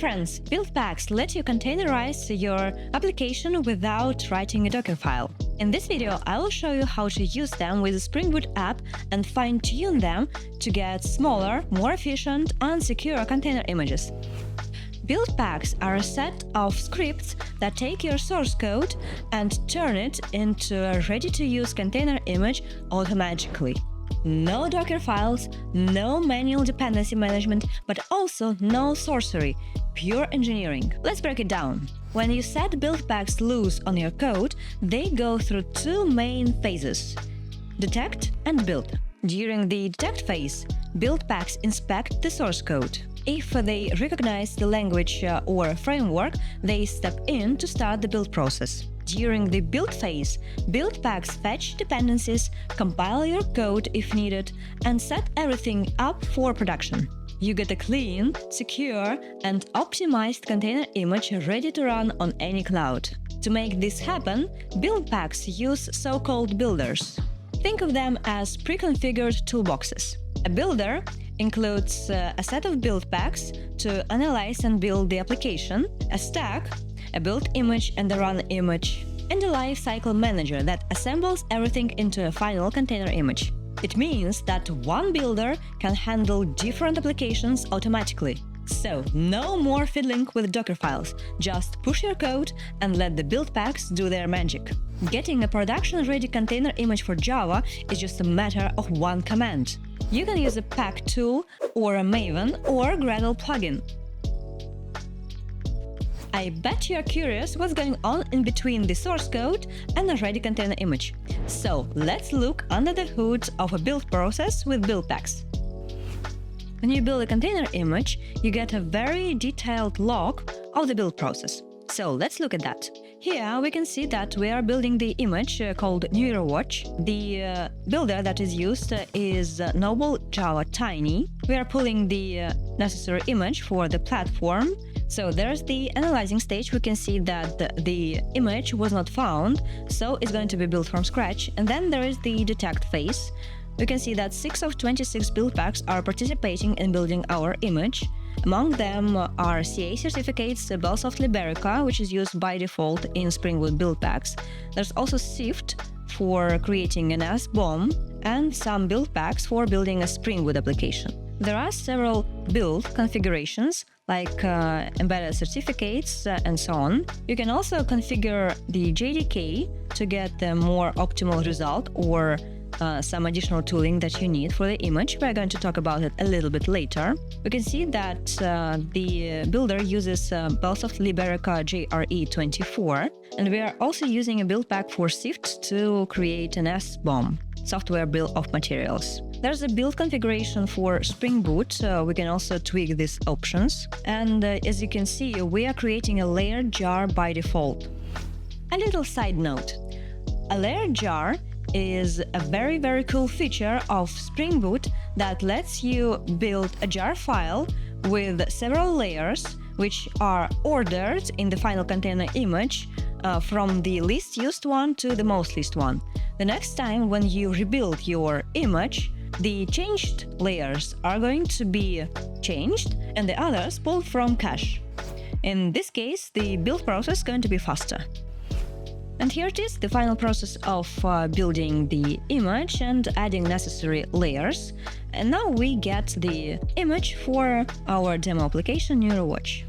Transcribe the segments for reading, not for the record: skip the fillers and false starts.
friends, Buildpacks let you containerize your application without writing a Dockerfile. In this video, I will show you how to use them with a Spring Boot app and fine-tune them to get smaller, more efficient and secure container images. Buildpacks are a set of scripts that take your source code and turn it into a ready-to-use container image automatically. No Docker files, no manual dependency management, but also no sorcery, pure engineering. Let's break it down. When you set Buildpacks loose on your code, they go through two main phases: detect and build. During the detect phase, Buildpacks inspect the source code. If they recognize the language or framework, they step in to start the build process. During the build phase, Buildpacks fetch dependencies, compile your code if needed, and set everything up for production. You get a clean, secure, and optimized container image ready to run on any cloud. To make this happen, Buildpacks use so-called builders. Think of them as pre-configured toolboxes. A builder includes a set of Buildpacks to analyze and build the application, a stack, a build image and a run image, and a lifecycle manager that assembles everything into a final container image. It means that one builder can handle different applications automatically. So, no more fiddling with Dockerfiles, just push your code and let the Buildpacks do their magic. Getting a production-ready container image for Java is just a matter of one command. You can use a pack tool or a Maven or Gradle plugin. I bet you're curious what's going on in between the source code and a ready container image. So let's look under the hood of a build process with Buildpacks. When you build a container image, you get a very detailed log of the build process. So let's look at that. Here we can see that we are building the image called NeuroWatch. The builder that is used is Noble Java Tiny. We are pulling the necessary image for the platform. So there's the analyzing stage. We can see that the image was not found, so it's going to be built from scratch. And then there is the detect phase. We can see that 6 of 26 Buildpacks are participating in building our image. Among them are CA certificates, Belsoft Liberica, which is used by default in Spring Boot Buildpacks. There's also Sift for creating an SBOM and some Buildpacks for building a Spring Boot application. There are several build configurations like embedded certificates and so on. You can also configure the JDK to get a more optimal result or some additional tooling that you need for the image. We're going to talk about it a little bit later. We can see that the builder uses Belsoft Liberica JRE24, and we are also using a Buildpack for Sift to create an SBOM, software bill of materials. There's a build configuration for Spring Boot. We can also tweak these options. And as you can see, we are creating a layered jar by default. A little side note. A layered jar is a very cool feature of Spring Boot that lets you build a jar file with several layers which are ordered in the final container image from the least used one to the most used one. The next time when you rebuild your image, the changed layers are going to be changed and the others pulled from cache. In this case, the build process is going to be faster. And here it is, the final process of building the image and adding necessary layers. And now we get the image for our demo application NeuroWatch.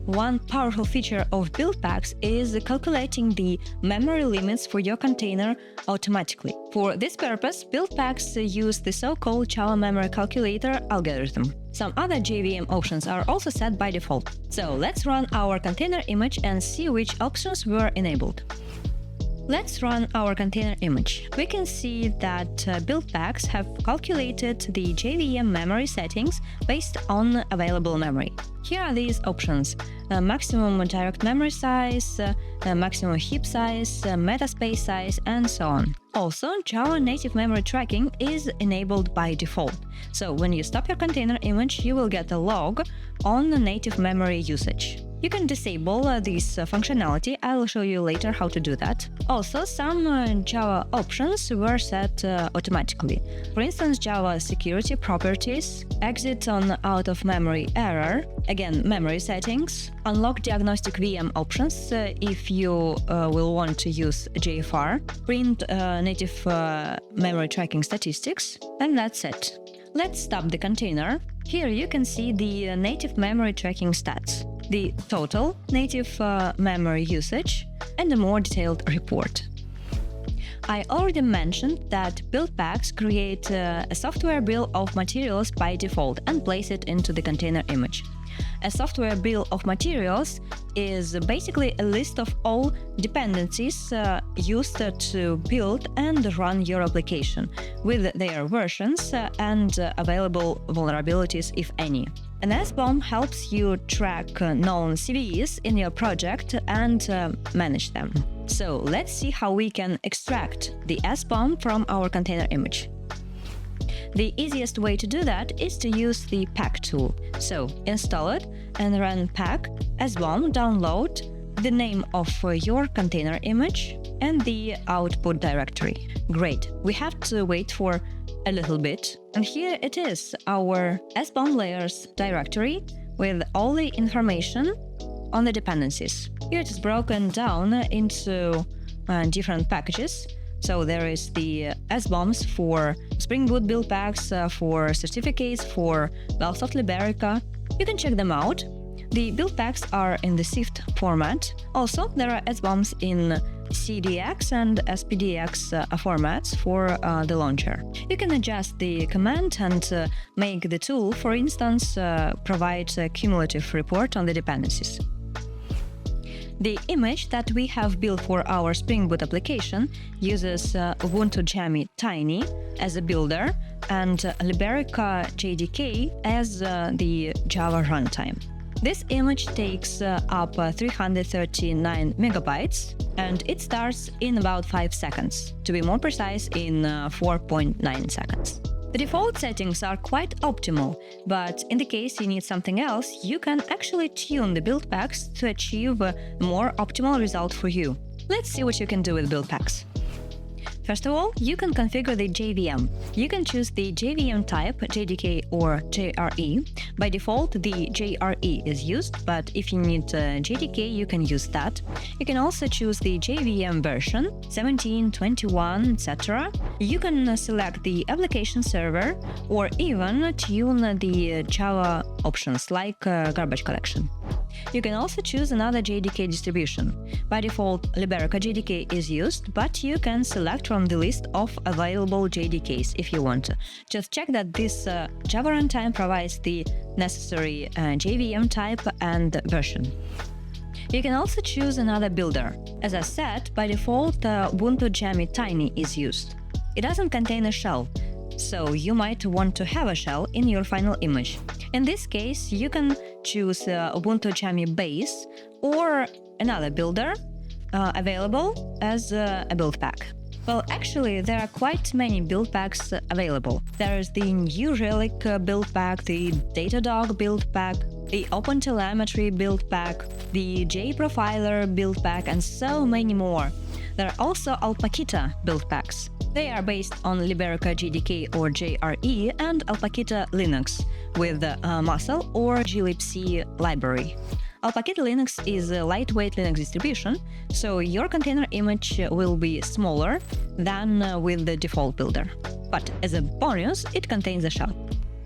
One powerful feature of Buildpacks is calculating the memory limits for your container automatically. For this purpose, Buildpacks use the so-called Java memory calculator algorithm. Some other JVM options are also set by default. So let's run our container image and see which options were enabled. Let's run our container image. We can see that Buildpacks have calculated the JVM memory settings based on available memory. Here are these options: maximum direct memory size, maximum heap size, metaspace size, and so on. Also, Java native memory tracking is enabled by default. So when you stop your container image, you will get a log on the native memory usage. You can disable this functionality. I will show you later how to do that. Also, some Java options were set automatically. For instance, Java security properties, exit on out-of-memory error, again, memory settings, unlock diagnostic VM options if you will want to use JFR, print native memory tracking statistics, and that's it. Let's stop the container. Here you can see the native memory tracking stats, the total native memory usage, and a more detailed report. I already mentioned that Buildpacks create a software bill of materials by default and place it into the container image. A software bill of materials is basically a list of all dependencies used to build and run your application, with their versions and available vulnerabilities, if any. An SBOM helps you track known CVEs in your project and manage them. So let's see how we can extract the SBOM from our container image. The easiest way to do that is to use the pack tool. So install it and run pack SBOM, download the name of your container image and the output directory. Great, we have to wait for a little bit. And here it is, our SBOM layers directory with all the information on the dependencies. Here it is broken down into different packages. So there is the SBOMs for Spring Boot Buildpacks, for certificates, for Valsoft Liberica. You can check them out. The Buildpacks are in the SIFT format. Also, there are SBOMs in CDX and SPDX formats for the launcher. You can adjust the command and make the tool, for instance, provide a cumulative report on the dependencies. The image that we have built for our Spring Boot application uses Ubuntu Jammy Tiny as a builder and Liberica JDK as the Java runtime. This image takes up 339 megabytes and it starts in about 5 seconds, to be more precise, in 4.9 seconds. The default settings are quite optimal, but in the case you need something else, you can actually tune the Buildpacks to achieve a more optimal result for you. Let's see what you can do with Buildpacks. First of all, you can configure the JVM. You can choose the JVM type, JDK or JRE. By default, the JRE is used, but if you need JDK, you can use that. You can also choose the JVM version, 17, 21, etc. You can select the application server or even tune the Java options like garbage collection. You can also choose another JDK distribution. By default, Liberica JDK is used, but you can select from the list of available JDKs if you want to. Just check that this Java runtime provides the necessary JVM type and version. You can also choose another builder. As I said, by default, Ubuntu Jammy Tiny is used. It doesn't contain a shell, so you might want to have a shell in your final image. In this case, you can choose Ubuntu Jammy Base or another builder available as a build pack. Well, actually, there are quite many build packs available. There is the New Relic build pack, the Datadog build pack, the OpenTelemetry build pack, the JProfiler build pack, and so many more. There are also Alpaquita build packs. They are based on Liberica JDK or JRE and Alpaquita Linux with Muscle or glibc library. Alpaquita Linux is a lightweight Linux distribution, so your container image will be smaller than with the default builder. But as a bonus, it contains a shell.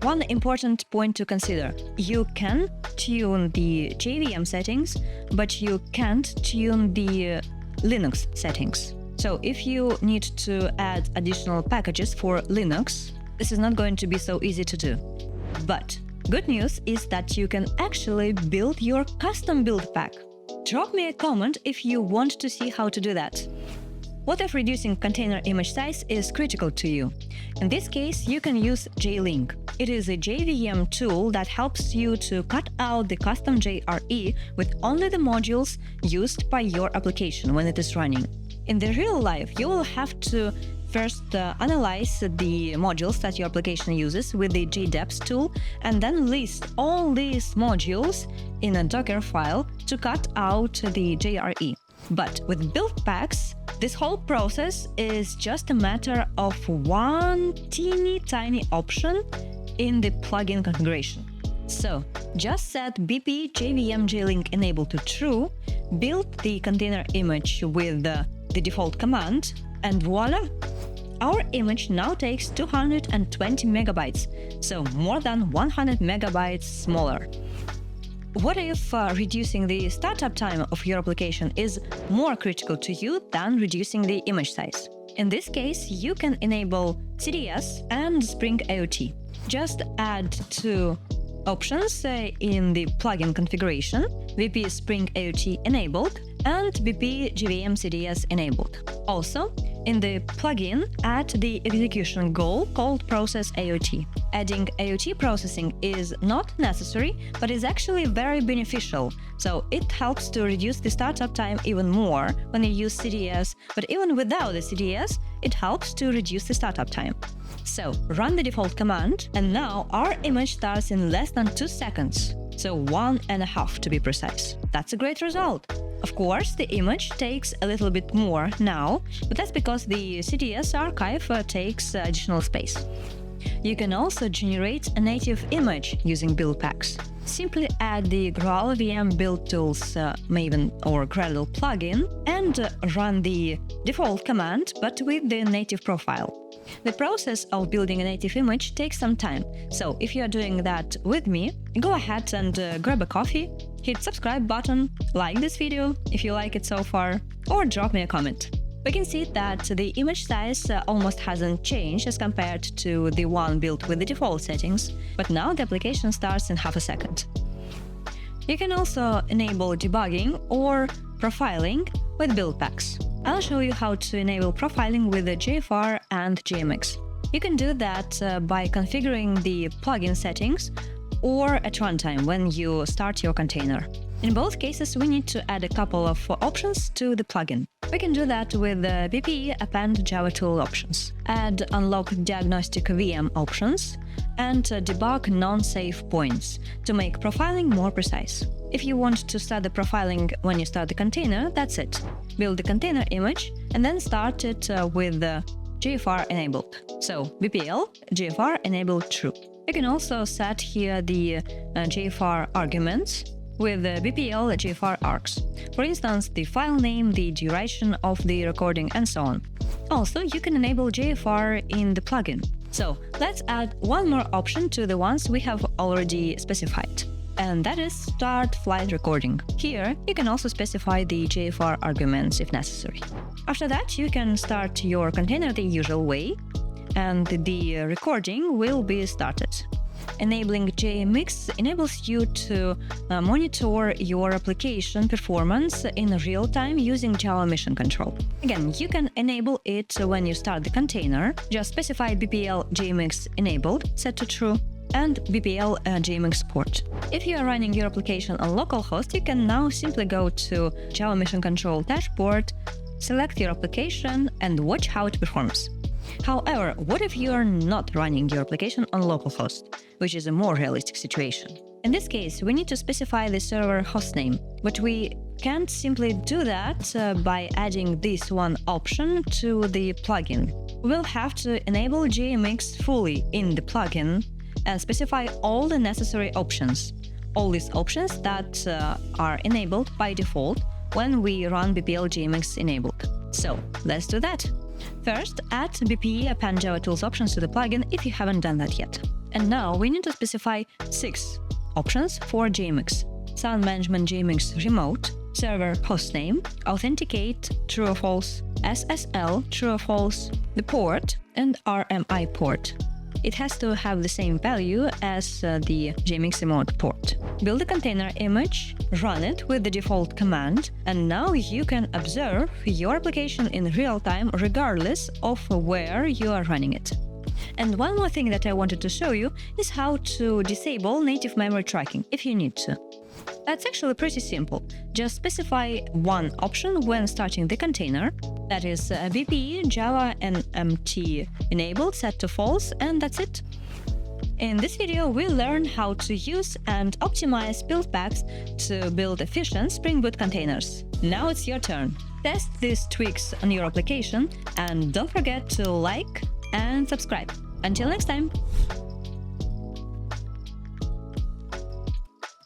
One important point to consider: you can tune the JVM settings, but you can't tune the Linux settings. So if you need to add additional packages for Linux, this is not going to be so easy to do. But good news is that you can actually build your custom build pack. Drop me a comment if you want to see how to do that. What if reducing container image size is critical to you? In this case, you can use jlink. It is a JVM tool that helps you to cut out the custom JRE with only the modules used by your application when it is running. In the real life, you will have to First, analyze the modules that your application uses with the JDeps tool, and then list all these modules in a Dockerfile to cut out the JRE. But with Buildpacks, this whole process is just a matter of one teeny tiny option in the plugin configuration. So, just set bp jvm jlink enable to true, build the container image with the default command, and voila! Our image now takes 220 megabytes, so more than 100 megabytes smaller. What if reducing the startup time of your application is more critical to you than reducing the image size? In this case, you can enable CDS and Spring IoT. Just add two options in the plugin configuration: BP Spring IoT enabled and BP JVM CDS enabled. Also, in the plugin, add the execution goal called Process IoT. Adding IoT processing is not necessary, but is actually very beneficial, so it helps to reduce the startup time even more when you use CDS, but even without the CDS, it helps to reduce the startup time. So, run the default command, and now our image starts in less than 2 seconds, so 1.5 to be precise. That's a great result. Of course, the image takes a little bit more now, but that's because the CDS archive takes additional space. You can also generate a native image using Buildpacks. Simply add the Gradle VM build tools Maven or Gradle plugin and run the default command, but with the native profile. The process of building a native image takes some time, so if you are doing that with me, go ahead and grab a coffee, hit subscribe button, like this video if you like it so far, or drop me a comment. We can see that the image size almost hasn't changed as compared to the one built with the default settings, but now the application starts in half a second. You can also enable debugging or profiling with Buildpacks. I'll show you how to enable profiling with the JFR and JMX. You can do that by configuring the plugin settings or at runtime when you start your container. In both cases, we need to add a couple of options to the plugin. We can do that with the BP append Java tool options, add unlock diagnostic VM options, and debug non-safe points to make profiling more precise. If you want to start the profiling when you start the container, that's it. Build the container image and then start it with the JFR enabled. So BPL JFR enabled true. You can also set here the JFR arguments with the BPL JFR args. For instance, the file name, the duration of the recording, and so on. Also, you can enable JFR in the plugin. So let's add one more option to the ones we have already specified, and that is start flight recording. Here, you can also specify the JFR arguments if necessary. After that, you can start your container the usual way, and the recording will be started. Enabling JMX enables you to monitor your application performance in real time using Java Mission Control. Again, you can enable it when you start the container. Just specify BPL JMX enabled, set to true, and BPL JMX port. If you are running your application on localhost, you can now simply go to Java Mission Control dashboard, select your application, and watch how it performs. However, what if you are not running your application on localhost, which is a more realistic situation? In this case, we need to specify the server hostname, but we can't simply do that by adding this one option to the plugin. We'll have to enable JMX fully in the plugin and specify all the necessary options. All these options that are enabled by default when we run BPL JMX enabled. So, let's do that. First, add BP append Java tools options to the plugin if you haven't done that yet. And now we need to specify 6 options for JMX: Sound Management JMX Remote, Server Hostname, Authenticate True or False, SSL True or False, the port, and RMI port. It has to have the same value as the JMX Remote port. Build a container image, run it with the default command, and now you can observe your application in real time regardless of where you are running it. And one more thing that I wanted to show you is how to disable native memory tracking if you need to. That's actually pretty simple. Just specify one option when starting the container, that is BP Java NMT enabled set to false, and that's it. In this video, we'll learn how to use and optimize Buildpacks to build efficient Spring Boot containers. Now it's your turn. Test these tweaks on your application and don't forget to like and subscribe. Until next time!